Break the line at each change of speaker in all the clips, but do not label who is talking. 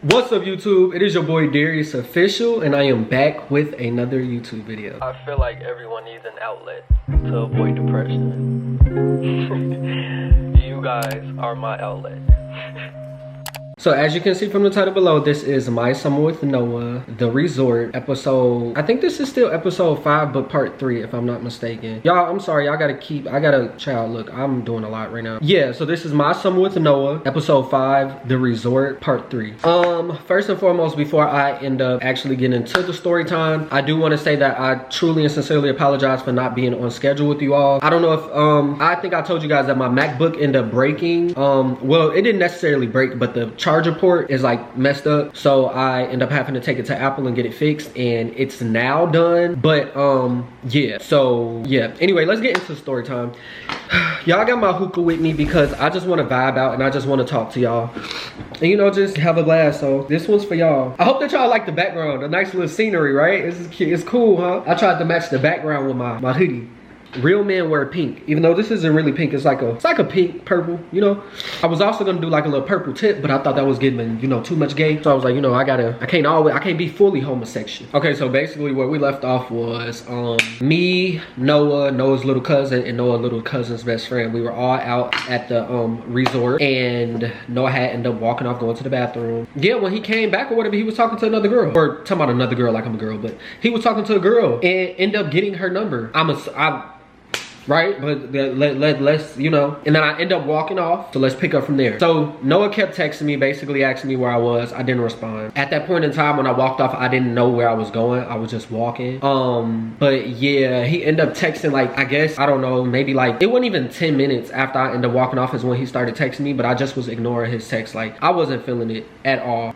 What's up, YouTube? It is your boy Darius Official, and I am back with another YouTube video. I feel like everyone needs an outlet to avoid depression. You guys are my outlet. So as you can see from the title below, this is My Summer with Noah, The Resort, episode, I think this is still episode 5, but part 3, if I'm not mistaken. Y'all, I'm sorry, child, look, I'm doing a lot right now. Yeah, so this is My Summer with Noah, episode 5, The Resort, part 3. First and foremost, before I end up actually getting into the story time, I do want to say that I truly and sincerely apologize for not being on schedule with you all. I don't know if, I think I told you guys that my MacBook ended up breaking. Well, it didn't necessarily break, but the charger port is like messed up, so I end up having to take it to Apple and get it fixed, and it's now done. But yeah, so yeah, anyway, let's get into story time. Y'all got my hookah with me because I just want to vibe out and I just want to talk to y'all and, you know, just have a blast. So this one's for y'all. I hope that y'all like the background, a nice little scenery, right? It's cool, huh? I tried to match the background with my hoodie. Real men wear pink, even though this isn't really pink. It's like a pink purple, you know. I was also gonna do like a little purple tip, but I thought that was getting, you know, too much gay. So I was like, you know, I can't be fully homosexual. Okay, so basically where we left off was me, Noah's little cousin, and Noah's little cousin's best friend. We were all out at the resort, and Noah had ended up walking off, going to the bathroom. Yeah, when he came back or whatever, he was talking to another girl, or talking about another girl like I'm a girl, but he was talking to a girl and ended up getting her number. Right, but let's, you know, and then I end up walking off, so let's pick up from there. So Noah kept texting me, basically asking me where I was. I didn't respond. At that point in time when I walked off, I didn't know where I was going. I was just walking. But yeah, he ended up texting, like, I guess, I don't know, maybe like, it wasn't even 10 minutes after I ended up walking off is when he started texting me, but I just was ignoring his text. Like, I wasn't feeling it at all.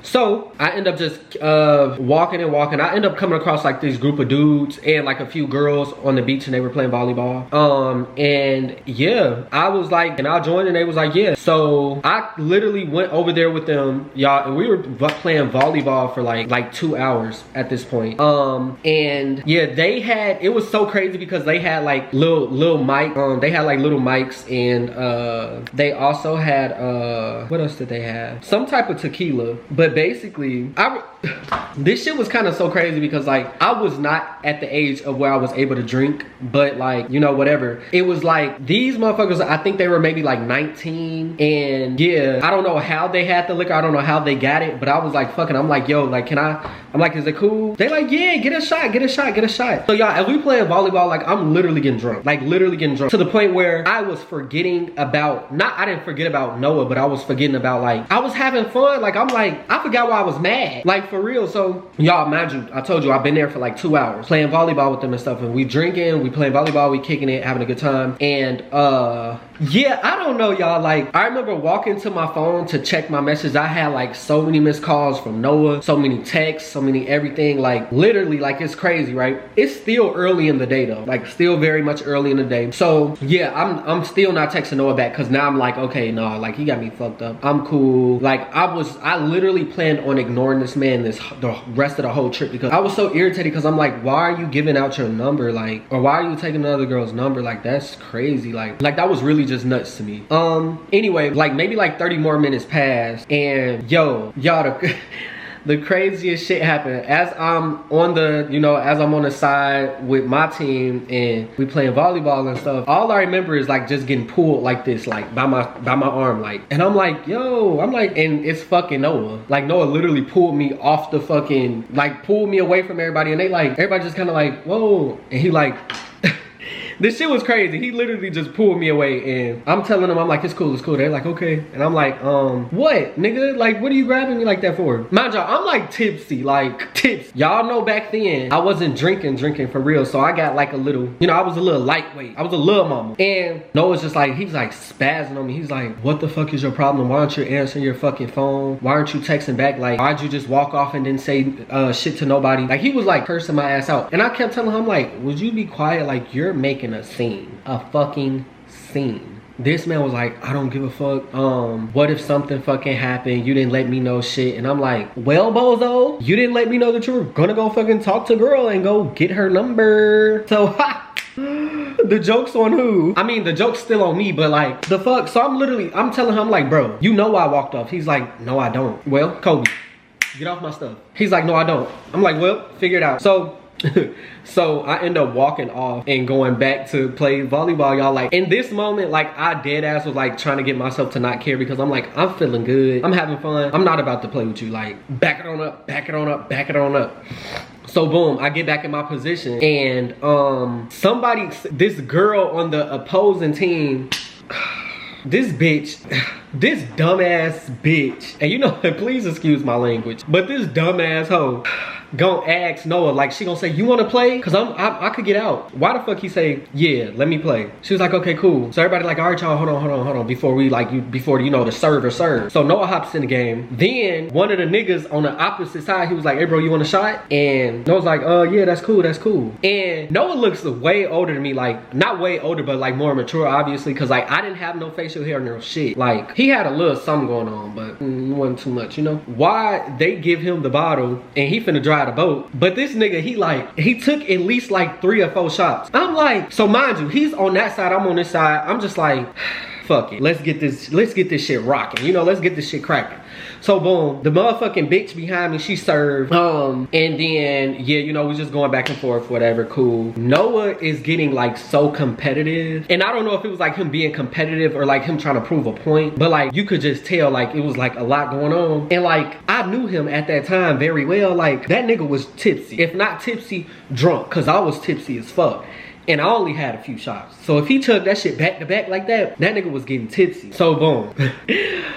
So I end up just walking and walking. I end up coming across like this group of dudes and like a few girls on the beach, and they were playing volleyball. And yeah, I was like, and I joined, and they was like, yeah. So I literally went over there with them, y'all, and we were playing volleyball for like 2 hours at this point. And yeah, it was so crazy because they had like little mic, they had like little mics, and they also had what else did they have? Some type of tequila. But basically, this shit was kind of so crazy because like I was not at the age of where I was able to drink, but like, you know, whatever. It was like these motherfuckers, I think they were maybe like 19, and yeah, I don't know how they had the liquor, I don't know how they got it, but I was like, fucking, I'm like, yo, like, I'm like, is it cool? They like, yeah, get a shot. So y'all, as we playing volleyball, like, I'm literally getting drunk, to the point where I was forgetting about, I didn't forget about Noah, but I was forgetting about, like, I was having fun. Like, I'm like, I forgot why I was mad, like, for real. So y'all, mind you, I told you I've been there for like 2 hours playing volleyball with them and stuff, and we drinking, we playing volleyball, we kicking it, having a good time. And yeah, I don't know, y'all. Like, I remember walking to my phone to check my messages. I had like so many missed calls from Noah, so many texts, so many everything, like literally, like, it's crazy, right? It's still early in the day though, like still very much early in the day. So yeah, I'm still not texting Noah back because now I'm like, okay, no, like, he got me fucked up. I'm cool. Like, I literally planned on ignoring this man the rest of the whole trip because I was so irritated because I'm like, why are you giving out your number? Like, or why are you taking another girl's number? Like, that's crazy. Like that was really just nuts to me. Anyway, like maybe like 30 more minutes passed, and yo, y'all, the craziest shit happened. As I'm on the, you know, as I'm on the side with my team and we playing volleyball and stuff, all I remember is like just getting pulled like this, like by my arm, like, and I'm like, yo, I'm like, and it's fucking Noah. Like, Noah literally pulled me off the fucking, like, pulled me away from everybody, and they like, everybody just kind of like, whoa, and he like, this shit was crazy. He literally just pulled me away, and I'm telling them, I'm like, it's cool. They're like, okay. And I'm like, what, nigga? Like, what are you grabbing me like that for? Mind y'all, I'm like tipsy, like tips. Y'all know back then, I wasn't drinking for real. So I got like a little, you know, I was a little lightweight. I was a little mama. And Noah's just like, he's like spazzing on me. He's like, what the fuck is your problem? Why aren't you answering your fucking phone? Why aren't you texting back? Like, why'd you just walk off and didn't say shit to nobody? Like, he was like cursing my ass out. And I kept telling him, like, would you be quiet? Like, you're making a scene, a fucking scene. This man was like, I don't give a fuck. What if something fucking happened? You didn't let me know shit. And I'm like, well, bozo, you didn't let me know that you were gonna go fucking talk to girl and go get her number. So The joke's on who? I mean, the joke's still on me, but like, the fuck? So I'm telling him, like, bro, you know I walked off. He's like, no, I don't. Well, Kobe, get off my stuff. He's like, no, I don't. I'm like, well, figure it out. So so I end up walking off and going back to play volleyball, y'all. Like, in this moment, like, I dead ass was like trying to get myself to not care, because I'm like, I'm feeling good, I'm having fun, I'm not about to play with you. Like, back it on up, back it on up, back it on up. So boom, I get back in my position, and this girl on the opposing team, this bitch, this dumbass bitch, and you know, please excuse my language, but this dumbass hoe gonna ask Noah, like, she gonna say, you wanna play? Cause I could get out. Why the fuck he say, yeah, let me play? She was like, okay, cool. So everybody like, all right, y'all, hold on, before you know, the serve. So Noah hops in the game. Then one of the niggas on the opposite side, he was like, hey bro, you want a shot? And Noah's like, yeah, that's cool. And Noah looks way older than me, like, not way older, but like more mature, obviously, cause like I didn't have no facial hair, no shit. Like, he had a little something going on, but it wasn't too much, you know? Why they give him the bottle and he finna drive the boat, but this nigga, he took at least like 3 or 4 shots. I'm like, so mind you, he's on that side, I'm on this side. I'm just like, fuck it, let's get this shit rocking, you know, let's get this shit cracking. So boom, the motherfucking bitch behind me, she served, and then yeah, you know, we just going back and forth, whatever, cool. Noah is getting like so competitive, and I don't know if it was like him being competitive or like him trying to prove a point, but like you could just tell like it was like a lot going on. And like, I knew him at that time very well. Like, that nigga was tipsy, if not tipsy, drunk, cause I was tipsy as fuck. And I only had a few shots. So if he took that shit back to back like that nigga was getting tipsy. So boom.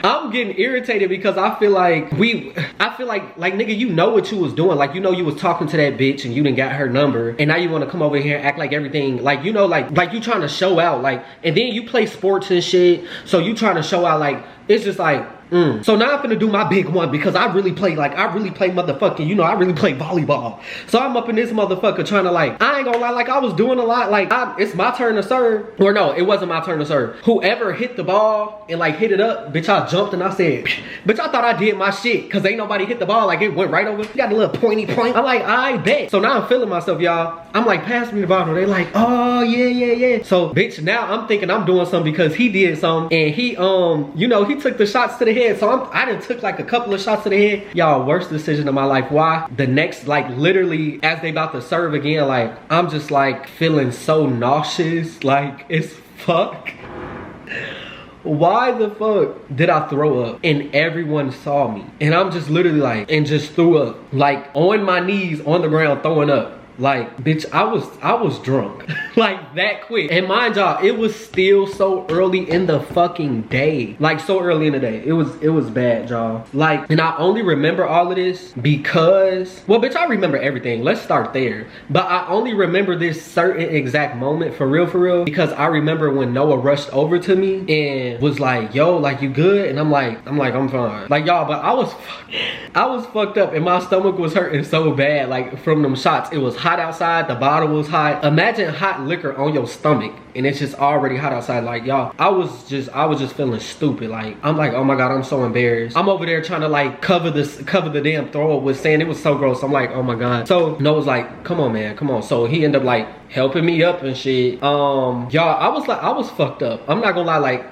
I'm getting irritated because I feel like nigga, you know what you was doing. Like, you know, you was talking to that bitch and you done got her number, and now you want to come over here and act like everything, like, you know, like you trying to show out, like, and then you play sports and shit, so you trying to show out, like, it's just like, So now I'm finna do my big one, because I really play motherfucking, you know, I really play volleyball. So I'm up in this motherfucker trying to, like, I ain't gonna lie, like, I was doing a lot, like, it's my turn to serve. Or no, it wasn't my turn to serve. Whoever hit the ball and like hit it up, bitch, I jumped and I said, bitch, I thought I did my shit, cause ain't nobody hit the ball, like, it went right over. You got a little pointy point. I'm like, I bet. So now I'm feeling myself, y'all. I'm like, pass me the bottle. They like, oh yeah. So bitch, now I'm thinking I'm doing something because he did something, and he you know, he took the shots to the head. So I done took like a couple of shots to the head. Y'all, worst decision of my life. Why? The next, like, literally as they about to serve again, like, I'm just like feeling so nauseous, like, it's fuck. Why the fuck did I throw up? And everyone saw me, and I'm just literally like, and just threw up, like, on my knees on the ground, throwing up. Like, bitch, I was drunk. Like, that quick. And mind y'all, it was still so early in the fucking day. Like, so early in the day. It was bad, y'all. Like, and I only remember all of this because, well, bitch, I remember everything. Let's start there. But I only remember this certain exact moment, for real, because I remember when Noah rushed over to me and was like, yo, like, you good? And I'm like, I'm fine. Like, y'all, but I was fucked up, and my stomach was hurting so bad, like, from them shots. It was hot outside, the bottle was hot. Imagine hot liquor on your stomach and it's just already hot outside. Like, y'all, I was just feeling stupid. Like, I'm like, oh my god, I'm so embarrassed. I'm over there trying to like cover the damn throw up with sand. It was so gross. I'm like, oh my god. So Noah's like, come on, man, come on. So he ended up like helping me up and shit. Y'all, I was fucked up. I'm not gonna lie, like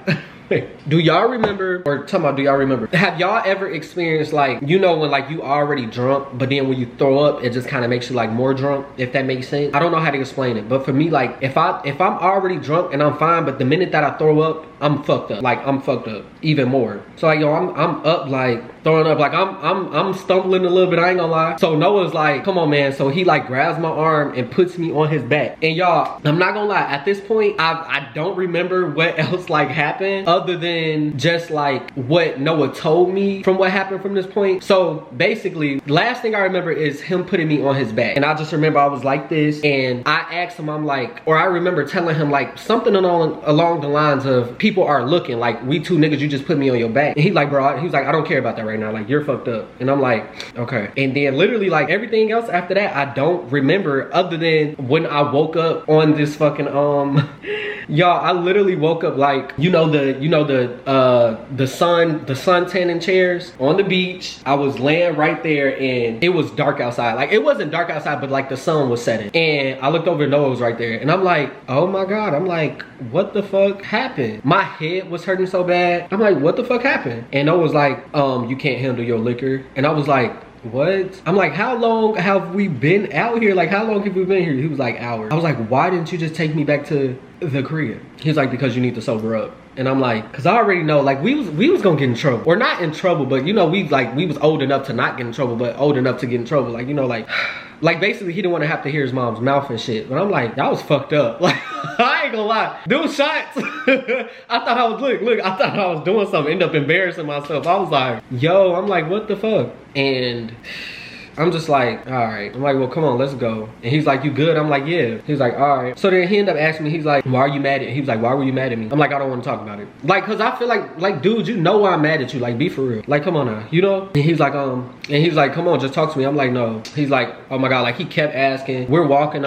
do y'all remember, or talking about, do y'all remember, have y'all ever experienced, like, you know, when like you already drunk, but then when you throw up, it just kind of makes you like more drunk, if that makes sense? I don't know how to explain it, but for me, like, if I'm already drunk and I'm fine, but the minute that I throw up, I'm fucked up. Like, I'm fucked up even more. So like, yo, I'm up, like throwing up, like I'm stumbling a little bit, I ain't gonna lie. So Noah's like, come on, man. So he like grabs my arm and puts me on his back. And y'all, I'm not gonna lie, at this point, I don't remember what else like happened other than just like what Noah told me from what happened from this point. So basically, last thing I remember is him putting me on his back. And I just remember I was like this, and I asked him, I'm like, or I remember telling him like something along the lines of, people are looking, like, we two niggas, you just put me on your back. And he like, bro, he was like, I don't care about that right now, like, you're fucked up. And I'm like, okay. And then literally like everything else after that, I don't remember, other than when I woke up on this fucking Y'all, I literally woke up like, the sun tanning chairs on the beach. I was laying right there and it was dark outside. Like, it wasn't dark outside, but like the sun was setting. And I looked over, Noah was right there. And I'm like, oh my God. I'm like, what the fuck happened? My head was hurting so bad. I'm like, what the fuck happened? And Noah was like, you can't handle your liquor. And I was like, what? I'm like, how long have we been out here? Like, how long have we been here? He was like, hours. I was like, why didn't you just take me back to the crib? He's like, because you need to sober up. And I'm like, cause I already know, like, we was gonna get in trouble. Or not in trouble, but we was old enough to not get in trouble, but old enough to get in trouble. Like, like basically he didn't want to have to hear his mom's mouth and shit. But I'm like, y'all was fucked up. Like, I ain't gonna lie. Those shots, I thought I was, look, I thought I was doing something, end up embarrassing myself. I was like, yo, I'm like, what the fuck? And I'm just like, all right. I'm like, well, come on, let's go. And he's like, you good? I'm like, yeah. He's like, all right. So then he ended up asking me, he's like, why are you mad at me? He was like, why were you mad at me? I'm like, I don't want to talk about it. Like, cause I feel like, dude, you know why I'm mad at you. Like, be for real. Like, come on now, And he's like, come on, just talk to me. I'm like, no. He's like, oh my God. Like, he kept asking. We're walking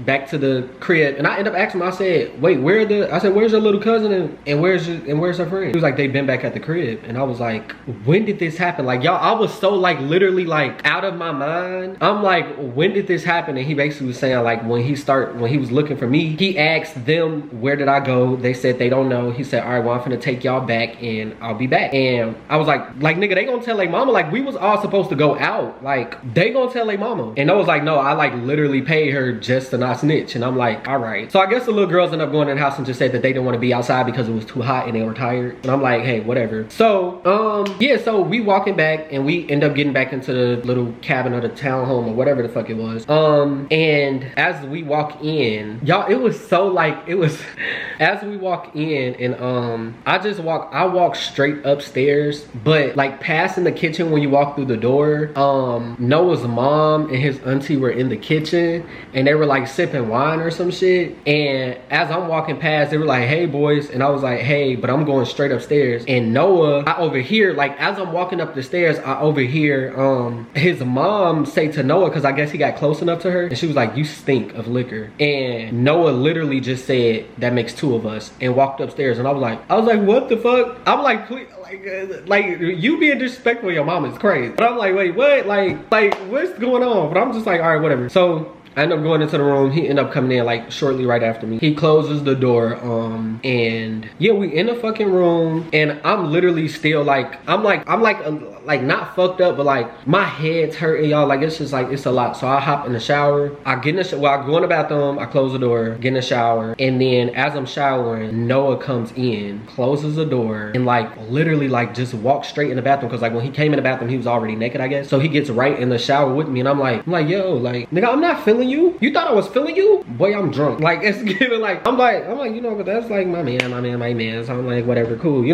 back to the crib. And I end up asking him, I said, wait, where's your little cousin and where's her friend? He was like, they've been back at the crib. And I was like, when did this happen? Like, y'all, I was so like literally like out of my mind. I'm like, when did this happen? And he basically was saying like when he was looking for me, he asked them, where did I go? They said they don't know. He said, all right, well, I'm finna take y'all back and I'll be back. And I was like nigga, they gonna tell their mama. Like, we was all supposed to go out. Like, they gonna tell their mama. And I was like, no, I like literally paid her just to not snitch. And I'm like, all right. So I guess the little girls ended up going in the house and just said that they didn't want to be outside because it was too hot and they were tired. And I'm like, hey, whatever. So yeah, so we walking back and we end up getting back into the little cabin or the townhome or whatever the fuck it was. And as we walk in, y'all, it was so like, as we walk in and I walk straight upstairs, but like passing the kitchen when you walk through the door, Noah's mom and his auntie were in the kitchen and they were like sipping wine or some shit. And as I'm walking past, they were like, hey boys. And I was like, hey, but I'm going straight upstairs. And Noah, I overhear, like as I'm walking up the stairs, I overhear his mom say to Noah, because I guess he got close enough to her, and she was like, you stink of liquor. And Noah literally just said, that makes two of us, and walked upstairs. And I was like, what the fuck? I'm like, please, like you being disrespectful to your mom is crazy. But I'm like, wait, what? Like what's going on? But I'm just like, all right, whatever. So I end up going into the room. He ended up coming in like shortly right after me. He closes the door, and yeah, we in the fucking room, and I'm literally still like, I'm like not fucked up, but like my head's hurting, y'all. Like, it's just like, it's a lot. So I hop in the shower. I get in the I go in the bathroom. I close the door, get in the shower, and then as I'm showering, Noah comes in, closes the door, and like literally like just walks straight in the bathroom, because like when he came in the bathroom, he was already naked, I guess. So he gets right in the shower with me, and I'm like, yo, like, nigga, I'm not feeling you. You thought I was feeling you? Boy, I'm drunk. Like, it's giving like, I'm like, but that's like my man. So I'm like, whatever, cool,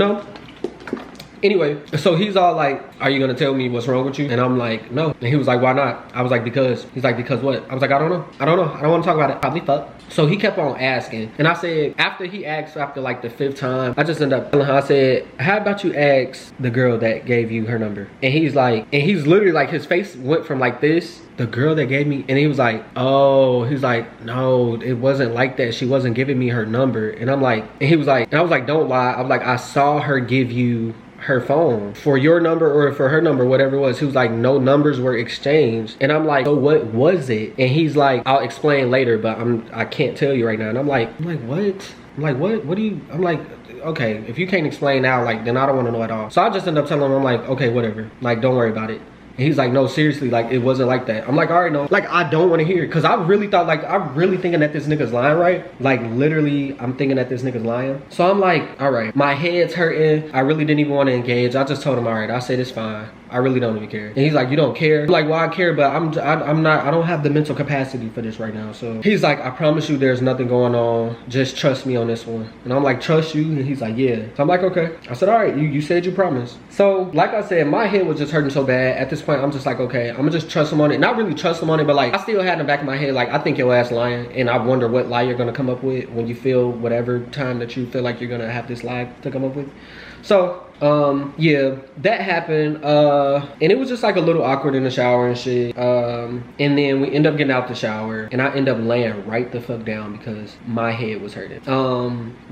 Anyway, so he's all like, are you gonna tell me what's wrong with you? And I'm like, no. And he was like, why not? I was like, because. He's like, because what? I was like, I don't know. I don't want to talk about it. Probably fuck. So he kept on asking. And I said, after he asked after like the 5th time, I just ended up telling her, I said, how about you ask the girl that gave you her number? And he's like, and he's literally like, his face went from like this, the girl that gave me, and he was like, oh, he's like, no, it wasn't like that. She wasn't giving me her number. And I'm like, and he was like, and I was like, don't lie. I was like, I saw her give you her phone for your number or for her number, whatever it was. He was like, no numbers were exchanged. And I'm like, so what was it? And he's like, I'll explain later, but I can't tell you right now. And I'm like, what? I'm like, what do you, I'm like, okay, if you can't explain now, like, then I don't want to know at all. So I just end up telling him, I'm like, okay, whatever, like, don't worry about it. And he's like, no, seriously, like, it wasn't like that. I'm like, all right, no. Like, I don't want to hear it. Because I really thought, like, I'm really thinking that this nigga's lying, right? Like, literally, I'm thinking that this nigga's lying. So I'm like, all right, my head's hurting. I really didn't even want to engage. I just told him, all right, I said it's fine. I really don't even care. And he's like, you don't care? I'm like, well, I care, but I don't have the mental capacity for this right now. So he's like, I promise you there's nothing going on. Just trust me on this one. And I'm like, trust you? And he's like, yeah. So I'm like, okay. I said, all right, you said you promised. So like I said, my head was just hurting so bad. At this point, I'm just like, okay, I'm gonna just trust him on it. Not really trust him on it, but like, I still had in the back of my head, like, I think your ass lying. And I wonder what lie you're gonna come up with when you feel whatever time that you feel like you're gonna have this lie to come up with. So Yeah, that happened. And it was just like a little awkward in the shower and shit. And then we end up getting out the shower, and I end up laying right the fuck down because my head was hurting.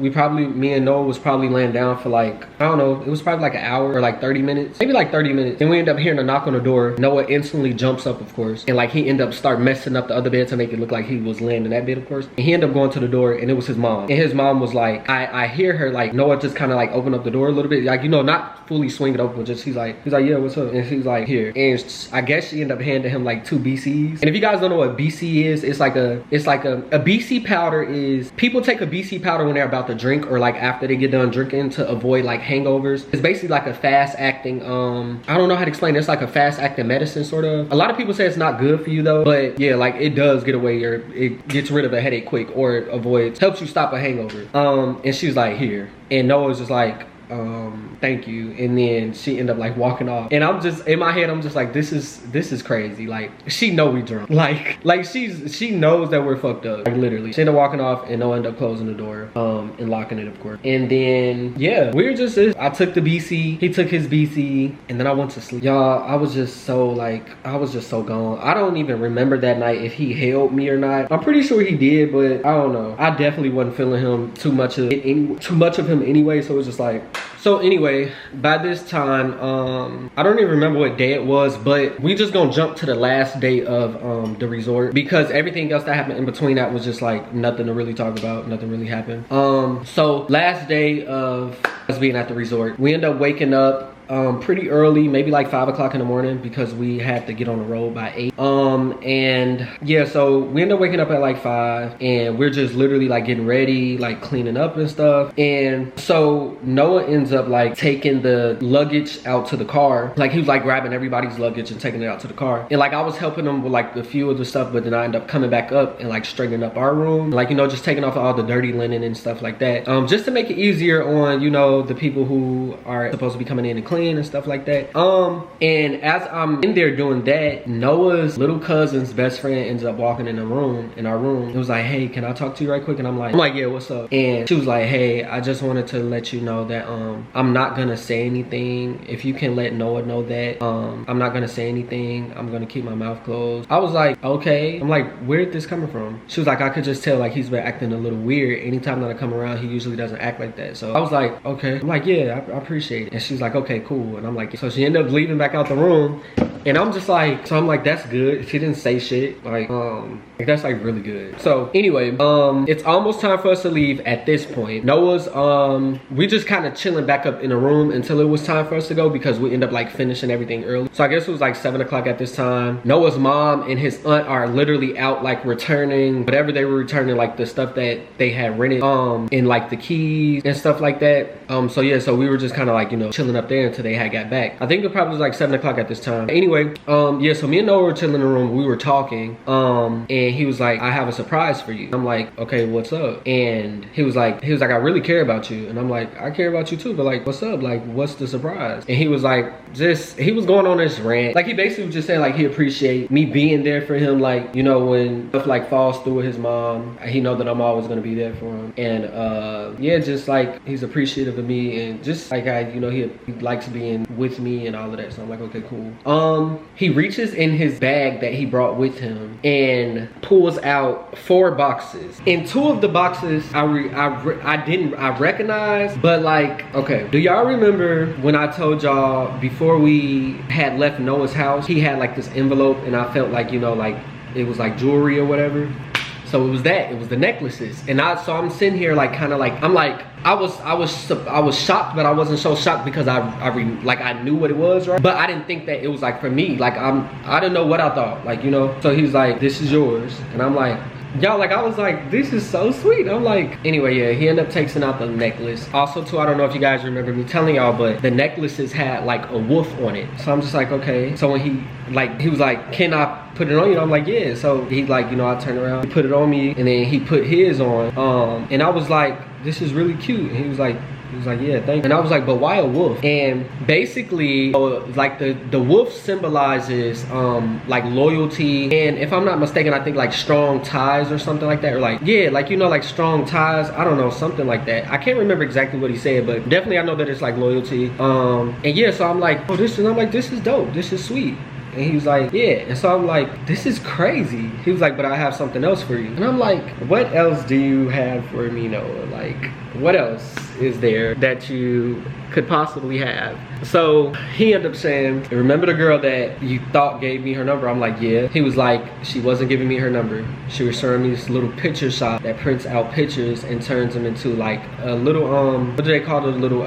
Me and Noah was probably laying down for like, I don't know, it was probably like an hour or like 30 minutes, maybe like 30 minutes. Then we end up hearing a knock on the door. Noah instantly jumps up, of course, and like he ended up start messing up the other bed to make it look like he was laying in that bed, of course. And he ended up going to the door, and it was his mom. And his mom was like, I hear her, like, Noah just kind of like open up the door a little bit, like, you know, not fully swing it open, but just he's like, yeah, what's up? And she's like, here. And I guess she ended up handing him like 2 BCs. And if you guys don't know what BC is, it's like a BC powder is, people take a BC powder when they're about to drink or like after they get done drinking to avoid like hangovers. It's basically like a fast acting, I don't know how to explain it. It's like a fast acting medicine, sort of. A lot of people say it's not good for you though, but yeah, like it does get away, or it gets rid of a headache quick, or it helps you stop a hangover. And she's like, here. And Noah was just like, thank you. And then she ended up like walking off, and I'm just in my head, I'm just like, this is crazy. Like, she know we drunk, like she knows that we're fucked up, like literally. She ended up walking off, and Noah ended up closing the door and locking it, of course. And then yeah, we were just, I took the BC, he took his BC, and then I went to sleep. Y'all, I was just so gone. I don't even remember that night if he held me or not. I'm pretty sure he did, but I don't know. I definitely wasn't feeling him too much of him anyway, so it was just like. So anyway, by this time, I don't even remember what day it was, but we just gonna jump to the last day of the resort, because everything else that happened in between that was just like nothing to really talk about. Nothing really happened. So last day of us being at the resort, we end up waking up pretty early, maybe like 5 o'clock in the morning, because we had to get on the road by 8. And yeah, so we end up waking up at like 5, and we're just literally like getting ready, like cleaning up and stuff. And so Noah ends up like taking the luggage out to the car. Like he was like grabbing everybody's luggage and taking it out to the car. And like I was helping him with like a few of the stuff, but then I ended up coming back up and like straightening up our room. Like, you know, just taking off all the dirty linen and stuff like that. Just to make it easier on, you know, the people who are supposed to be coming in and clean and stuff like that. And as I'm in there doing that, Noah's little cousin's best friend ends up walking in our room. It was like, hey, can I talk to you right quick? And I'm like, yeah, what's up? And she was like, hey, I just wanted to let you know that I'm not gonna say anything. If you can let Noah know that I'm not gonna say anything, I'm gonna keep my mouth closed. I was like, okay. I'm like, where'd this coming from? She was like, I could just tell like he's been acting a little weird. Anytime that I come around, he usually doesn't act like that. So I was like, okay. I'm like, yeah, I appreciate it. And she's like, okay, cool. And I'm like, so she ended up leaving back out the room, and I'm just like, so I'm like, that's good. She didn't say shit. Like that's like really good. So anyway, it's almost time for us to leave at this point. Noah's we just kind of chilling back up in the room until it was time for us to go, because we end up like finishing everything early. So I guess it was like 7 o'clock at this time. Noah's mom and his aunt are literally out like returning whatever they were returning, like the stuff that they had rented, and like the keys and stuff like that. So yeah, so we were just kind of like, you know, chilling up there until they had got back. I think it probably was like 7 o'clock at this time. Anyway, yeah, so me and Noah were chilling in the room. We were talking, and he was like, I have a surprise for you. I'm like, okay, what's up? And he was like, I really care about you. And I'm like, I care about you too, but like, what's up? Like, what's the surprise? And he was like, he was going on this rant. Like, he basically was just saying like he appreciate me being there for him. Like, you know, when stuff like falls through with his mom, he know that I'm always gonna be there for him. And yeah, just like he's appreciative of me, and just like you know, he likes being with me and all of that. So I'm like, okay, cool. He reaches in his bag that he brought with him and pulls out 4 boxes. And 2 of the boxes I recognize, but like, okay, do y'all remember when I told y'all before we had left Noah's house, he had like this envelope, and I felt like, you know, like it was like jewelry or whatever? So it was the necklaces. And so I'm sitting here like kind of like, I'm like, I was shocked, but I wasn't so shocked because I knew what it was, right? But I didn't think that it was like for me. Like I didn't know what I thought, like, you know. So he's like, this is yours. And I'm like, y'all, like, I was like, this is so sweet. I'm like, anyway, yeah, he ended up taking out the necklace. Also too, I don't know if you guys remember me telling y'all, but the necklaces had like a wolf on it. So I'm just like, okay. So when he was like, can I put it on you? I'm like, yeah. So he like, you know, I turned around, he put it on me, and then he put his on. And I was like, this is really cute. And he was like, He was like, yeah, thank you. And I was like, but why a wolf? And basically, like the wolf symbolizes like loyalty, and if I'm not mistaken, I think like strong ties or something like that, or like, yeah, like, you know, like strong ties, I don't know, something like that. I can't remember exactly what he said, but definitely I know that it's like loyalty. And yeah, so I'm like, oh, this is dope, this is sweet. And he was like, yeah. And so I'm like, this is crazy. He was like, but I have something else for you. And I'm like, what else do you have for me, Noah? Like, what else is there that you could possibly have? So he ended up saying, remember the girl that you thought gave me her number? I'm like, yeah. He was like, she wasn't giving me her number. She was showing me this little picture shop that prints out pictures and turns them into like a little, what do they call it? A little,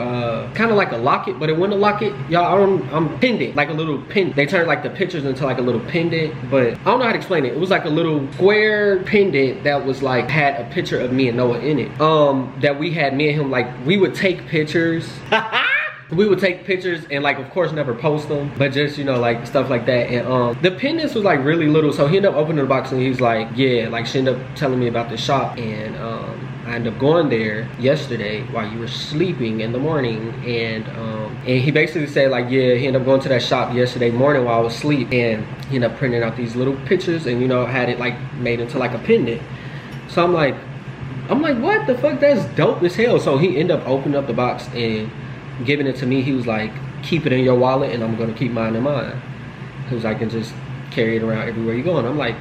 kind of like a locket, but it wasn't a locket. Y'all, I'm pendant, like a little pendant. They turned like the pictures into like a little pendant, but I don't know how to explain it. It was like a little square pendant that was like, had a picture of me and Noah in it. That we had, me and him, like, we would take pictures. We would take pictures and like, of course, never post them, but just, you know, like stuff like that. And the pendants was like really little, so he ended up opening the box and he's like, yeah, like she ended up telling me about the shop. And I ended up going there yesterday while you were sleeping in the morning, and he basically said like, yeah, he ended up going to that shop yesterday morning while I was asleep, and he ended up printing out these little pictures and, you know, had it like made into like a pendant. So I'm like, what the fuck, that's dope as hell. So he ended up opening up the box and giving it to me. He was like, keep it in your wallet and I'm gonna keep mine in mine. He was like, and just carry it around everywhere you go. And I'm like,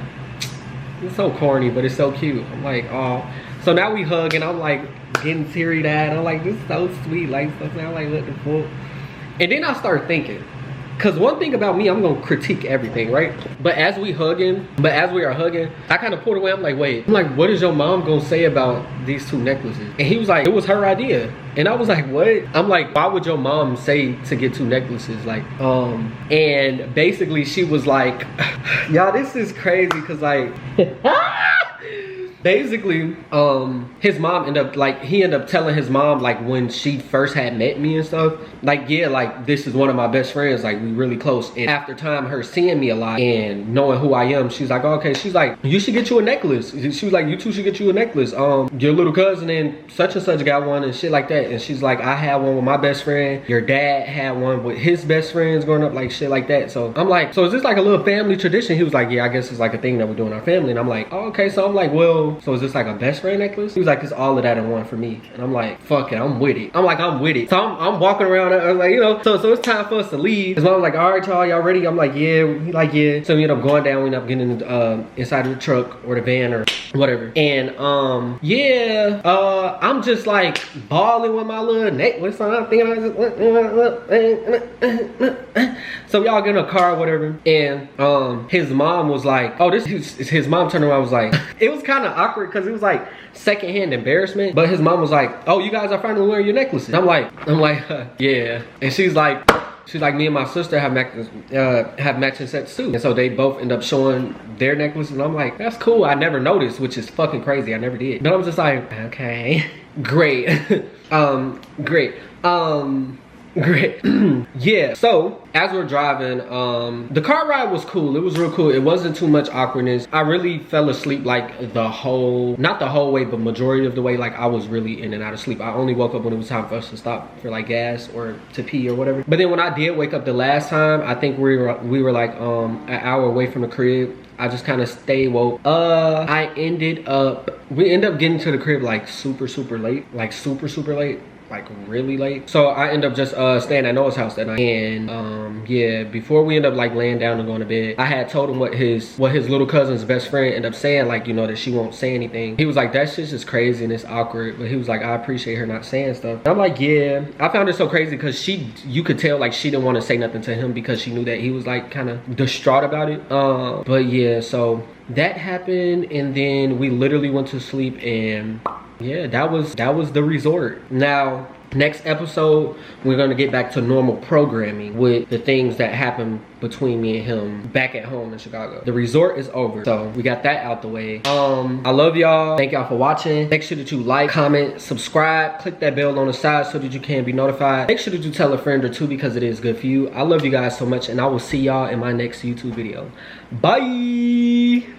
it's so corny, but it's so cute. I'm like, oh. So now we hug and I'm like getting teary-eyed. I'm like, this is so sweet. Like, so I'm like, what the fuck? And then I start thinking, because one thing about me, I'm gonna critique everything, right? But as we are hugging, I kind of pulled away. I'm like, wait. I'm like, what is your mom gonna say about these two necklaces? And he was like, it was her idea. And I was like, what? I'm like, why would your mom say to get two necklaces? Like, and basically she was like, y'all, this is crazy, because like, basically, his mom he ended up telling his mom, like, when she first had met me and stuff, like, yeah, like, this is one of my best friends, like, we really close. And after time, her seeing me a lot and knowing who I am, she's like, oh, okay, she's like, you should get you a necklace. She was like, you two should get you a necklace. Your little cousin and such got one and shit like that. And she's like, I had one with my best friend. Your dad had one with his best friends growing up, like shit like that. So I'm like, so is this like a little family tradition? He was like, yeah, I guess it's like a thing that we do in our family. And I'm like, oh, okay. So I'm like, well, so is this like a best friend necklace? He was like, it's all of that in one for me. And I'm like, fuck it, I'm with it. I'm like, I'm with it. So I'm walking around, I was like, you know, so it's time for us to leave. His mom was like, all right, y'all ready? I'm like, yeah. He like, yeah. So we end up going down, we end up getting inside of the truck or the van or whatever. And yeah, I'm just like balling with my little necklace on. I'm thinking, so y'all get in a car or whatever. And his mom was like, oh, his mom turned around and was like, it was kind of awkward because it was like secondhand embarrassment. But his mom was like, oh, you guys are finally wearing your necklaces. I'm like, yeah. And she's like, me and my sister have matching sets too. And so they both end up showing their necklaces. And I'm like, that's cool. I never noticed, which is fucking crazy. I never did. But I'm just like, okay, great. Great. Great. Yeah, so as we're driving, the car ride was cool. It was real cool. It wasn't too much awkwardness. I really fell asleep like not the whole way, but majority of the way. Like, I was really in and out of sleep. I only woke up when it was time for us to stop for like gas or to pee or whatever. But then when I did wake up the last time, I think we were like an hour away from the crib. I just kind of stayed woke. We ended up getting to the crib like super late, like really late. So I ended up just staying at Noah's house that night. And yeah, before we end up like laying down and going to bed, I had told him what his little cousin's best friend ended up saying, like, you know, that she won't say anything. He was like, that shit's just crazy and it's awkward. But he was like, I appreciate her not saying stuff. And I'm like, yeah. I found it so crazy because you could tell like she didn't want to say nothing to him because she knew that he was like kind of distraught about it. But yeah, so that happened, and then we literally went to sleep, and yeah, that was the resort. Now, next episode, we're gonna get back to normal programming with the things that happened between me and him back at home in Chicago. The resort is over, so we got that out the way. I love y'all. Thank y'all for watching. Make sure that you like, comment, subscribe, click that bell on the side so that you can be notified. Make sure that you tell a friend or two because it is good for you. I love you guys so much, and I will see y'all in my next YouTube video. Bye.